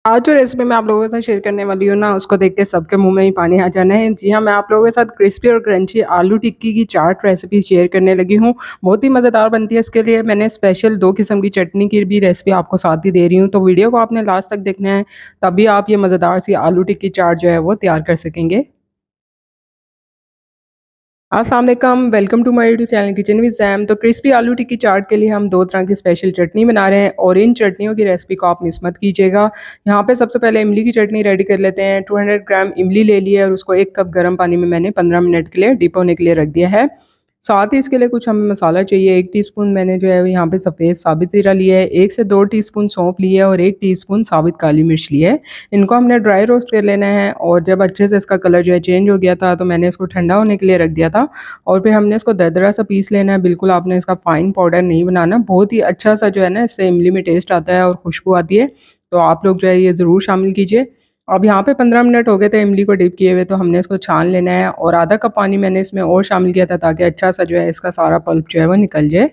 आज जो रेसिपी मैं आप लोगों के साथ शेयर करने वाली हूँ ना, उसको देख के सबके मुँह में ही पानी आ जाना है। जी हाँ, मैं आप लोगों के साथ क्रिस्पी और क्रंची आलू टिक्की की चाट रेसिपी शेयर करने लगी हूँ। बहुत ही मज़ेदार बनती है, इसके लिए मैंने स्पेशल 2 किस्म की चटनी की भी रेसिपी आपको साथ ही दे रही हूँ। तो वीडियो को आपने लास्ट तक देखना है, तभी आप ये मज़ेदार सी आलू टिक्की चाट जो है वो तैयार कर सकेंगे। अस्सलाम वालेकुम, welcome to my YouTube channel kitchen with Sam. तो क्रिस्पी आलू टिक्की चाट के लिए हम 2 तरह की स्पेशल चटनी बना रहे हैं और इन चटनियों की रेसिपी को आप मिस मत कीजिएगा। यहाँ पे सबसे पहले इमली की चटनी रेडी कर लेते हैं। 200 ग्राम इमली ले लिया और उसको 1 कप गर्म पानी में मैंने 15 मिनट के लिए डिप होने के लिए रख दिया है। साथ ही इसके लिए कुछ हमें मसाला चाहिए। 1 टीस्पून मैंने जो है यहाँ पे सफ़ेद साबित ज़ीरा लिया है, 1 से 2 टीस्पून सौंफ लिया है और 1 टीस्पून साबित काली मिर्च लिया है। इनको हमने ड्राई रोस्ट कर लेना है और जब अच्छे से इसका कलर जो है चेंज हो गया था, तो मैंने इसको ठंडा होने के लिए रख दिया था और फिर हमने इसको दरदरा सा पीस लेना है। बिल्कुल आपने इसका फाइन पाउडर नहीं बनाना। बहुत ही अच्छा सा जो है ना, इससे इमली में टेस्ट आता है और खुशबू आती है। तो आप लोग जो है ये ज़रूर शामिल कीजिए। अब यहाँ पे 15 मिनट हो गए थे इमली को डिप किए हुए, तो हमने इसको छान लेना है और आधा कप पानी मैंने इसमें और शामिल किया था ताकि अच्छा सा जो है इसका सारा पल्प जो है वो निकल जाए।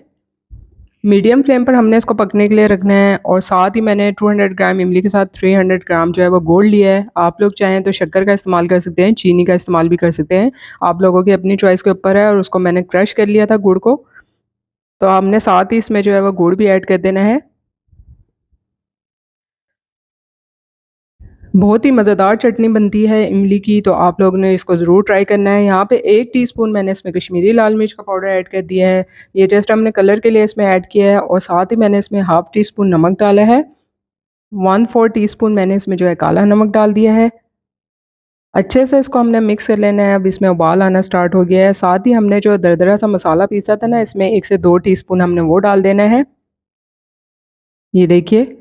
मीडियम फ्लेम पर हमने इसको पकने के लिए रखना है और साथ ही मैंने 200 ग्राम इमली के साथ 300 ग्राम जो है वो गुड़ लिया है। आप लोग चाहें तो शक्कर का इस्तेमाल कर सकते हैं, चीनी का इस्तेमाल भी कर सकते हैं। आप लोगों की अपनी चॉइस के ऊपर है और उसको मैंने क्रश कर लिया था गुड़ को। तो हमने साथ ही इसमें जो है वो गुड़ भी ऐड कर देना है। बहुत ही मज़ेदार चटनी बनती है इमली की, तो आप लोगों ने इसको ज़रूर ट्राई करना है। यहाँ पे 1 टीस्पून मैंने इसमें कश्मीरी लाल मिर्च का पाउडर ऐड कर दिया है। ये जस्ट हमने कलर के लिए इसमें ऐड किया है और साथ ही मैंने इसमें हाफ़ टी स्पून नमक डाला है। 1/4 टीस्पून मैंने इसमें जो है काला नमक डाल दिया है। अच्छे से इसको हमने मिक्स कर लेना है। अब इसमें उबाल आना स्टार्ट हो गया है। साथ ही हमने जो दरदरा सा मसाला पीसा था ना, इसमें 1 से 2 टीस्पून हमने वो डाल देना है। ये देखिए।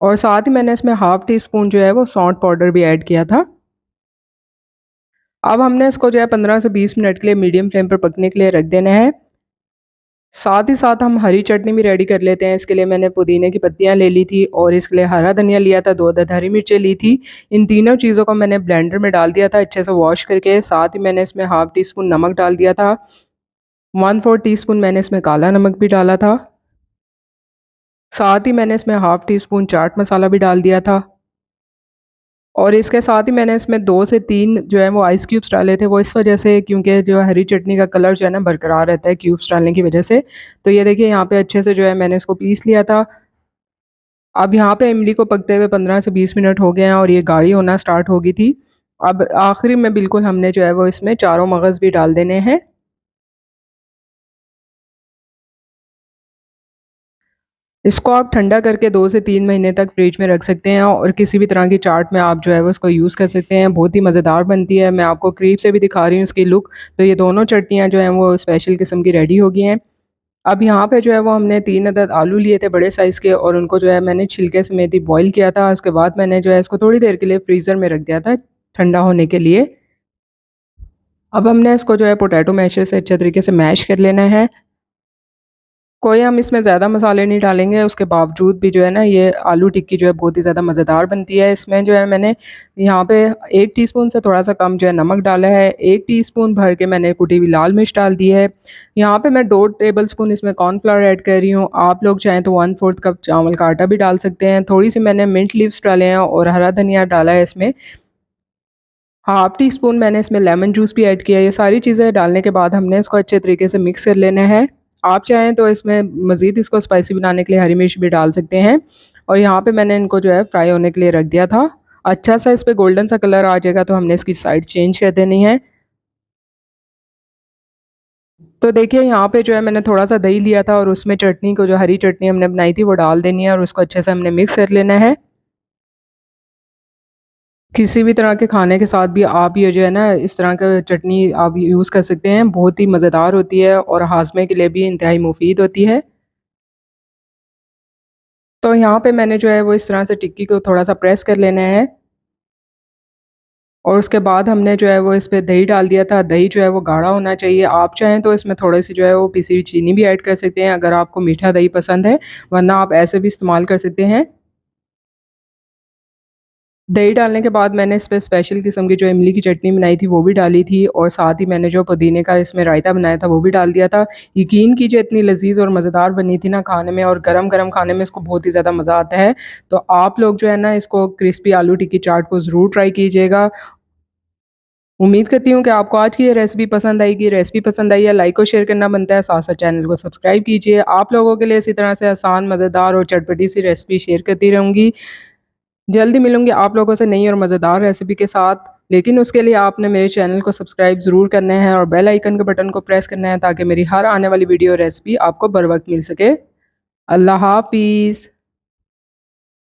और साथ ही मैंने इसमें हाफ़ टी स्पून जो है वो सौंठ पाउडर भी ऐड किया था। अब हमने इसको जो है 15 से 20 मिनट के लिए मीडियम फ्लेम पर पकने के लिए रख देना है। साथ ही साथ हम हरी चटनी भी रेडी कर लेते हैं। इसके लिए मैंने पुदीने की पत्तियाँ ले ली थी और इसके लिए हरा धनिया लिया था, 2 अदद हरी मिर्चें ली थी। इन तीनों चीज़ों को मैंने ब्लेंडर में डाल दिया था अच्छे से वॉश करके। साथ ही मैंने इसमें हाफ़ टी स्पून नमक डाल दिया था। 1/4 टीस्पून मैंने इसमें काला नमक भी डाला था। साथ ही मैंने इसमें half tea spoon chaat masala भी डाल दिया था। और इसके साथ ही मैंने इसमें 2 से 3 जो है वो आइस क्यूब्स डाले थे, वो इस वजह से क्योंकि जो है हरी चटनी का कलर जो है ना बरकरार रहता है क्यूब्स डालने की वजह से। तो ये देखिए यहाँ पे अच्छे से जो है मैंने इसको पीस लिया था। अब यहाँ पे इमली को पकते हुए 15 से 20 मिनट हो गए हैं और ये गाढ़ी होना स्टार्ट हो गई थी। अब आखिरी में बिल्कुल हमने जो है वो इसमें चारों मगज़ भी डाल देने हैं। इसको आप ठंडा करके 2 से 3 महीने तक फ्रिज में रख सकते हैं और किसी भी तरह की चाट में आप जो है वो इसको यूज़ कर सकते हैं। बहुत ही मज़ेदार बनती है। मैं आपको करीब से भी दिखा रही हूँ इसकी लुक। तो ये दोनों चटनियाँ जो हैं वो स्पेशल किस्म की रेडी हो गई हैं। अब यहाँ पे जो है वो हमने 3 अदद आलू लिए थे बड़े साइज़ के और उनको जो है मैंने छिलके समेत ही बॉयल किया था। उसके बाद मैंने जो है इसको थोड़ी देर के लिए फ्रीज़र में रख दिया था ठंडा होने के लिए। अब हमने इसको जो है पोटैटो मैशर से अच्छे तरीके से मैश कर लेना है। कोई हम इसमें ज़्यादा मसाले नहीं डालेंगे, उसके बावजूद भी जो है ना ये आलू टिक्की जो है बहुत ही ज़्यादा मज़ेदार बनती है। इसमें जो है मैंने यहाँ पे 1 टीस्पून से थोड़ा-सा कम जो है नमक डाला है, 1 टीस्पून भर के मैंने कुटी हुई लाल मिर्च डाल दी है। यहाँ पे मैं 2 टेबलस्पून इसमें कॉर्नफ्लोर ऐड कर रही हूँ। आप लोग चाहें तो 1/4 कप चावल का आटा भी डाल सकते हैं। थोड़ी-सी मैंने मिंट लीव्स डाले हैं और हरा धनिया डाला है इसमें। हाफ़ टी स्पून मैंने इसमें लेमन जूस भी ऐड किया है। ये सारी चीज़ें डालने के बाद हमने इसको अच्छे तरीके से मिक्स कर लेना है। आप चाहें तो इसमें मज़ीद इसको स्पाइसी बनाने के लिए हरी मिर्च भी डाल सकते हैं। और यहाँ पे मैंने इनको जो है फ्राई होने के लिए रख दिया था। अच्छा सा इस पे गोल्डन सा कलर आ जाएगा तो हमने इसकी साइड चेंज कर देनी है। तो देखिए यहाँ पे जो है मैंने थोड़ा-सा दही लिया था और उसमें चटनी को जो हरी चटनी हमने बनाई थी वो डाल देनी है और उसको अच्छे से हमने मिक्स कर लेना है। किसी भी तरह के खाने के साथ भी आप ये जो है ना इस तरह का चटनी आप यूज़ कर सकते हैं। बहुत ही मज़ेदार होती है और हाज़मे के लिए भी इंतहाई मुफ़ीद होती है। तो यहाँ पे मैंने जो है वो इस तरह से टिक्की को थोड़ा-सा प्रेस कर लेना है और उसके बाद हमने जो है वो इस पे दही डाल दिया था। दही जो है वो गाढ़ा होना चाहिए। आप चाहें तो इसमें थोड़ी-सी जो है वो पिसी हुई चीनी भी ऐड कर सकते हैं अगर आपको मीठा दही पसंद है, वरना आप ऐसे भी इस्तेमाल कर सकते हैं। दही डालने के बाद मैंने इस पे स्पेशल किस्म की जो इमली की चटनी बनाई थी वो भी डाली थी और साथ ही मैंने जो पुदीने का इसमें रायता बनाया था वो भी डाल दिया था। यकीन कीजिए इतनी लज़ीज़ और मज़ेदार बनी थी ना खाने में, और गरम-गरम खाने में इसको बहुत ही ज़्यादा मज़ा आता है। तो आप लोग जो है ना इसको क्रिस्पी आलू टिक्की चाट को ज़रूर ट्राई कीजिएगा। उम्मीद करती हूँ कि आपको आज की ये रेसिपी पसंद आएगी। रेसिपी पसंद आई है, लाइक और शेयर करना बनता है, साथ-साथ चैनल को सब्सक्राइब कीजिए। आप लोगों के लिए इसी तरह से आसान, मज़ेदार और चटपटी सी रेसिपी शेयर करती रहूँगी। जल्दी मिलूँगी आप लोगों से नई और मज़ेदार रेसिपी के साथ। लेकिन उसके लिए आपने मेरे चैनल को सब्सक्राइब ज़रूर करना है और बेल आइकन के बटन को प्रेस करना है ताकि मेरी हर आने वाली वीडियो रेसिपी आपको बर वक़्त मिल सके। अल्लाह हाफ़िज़।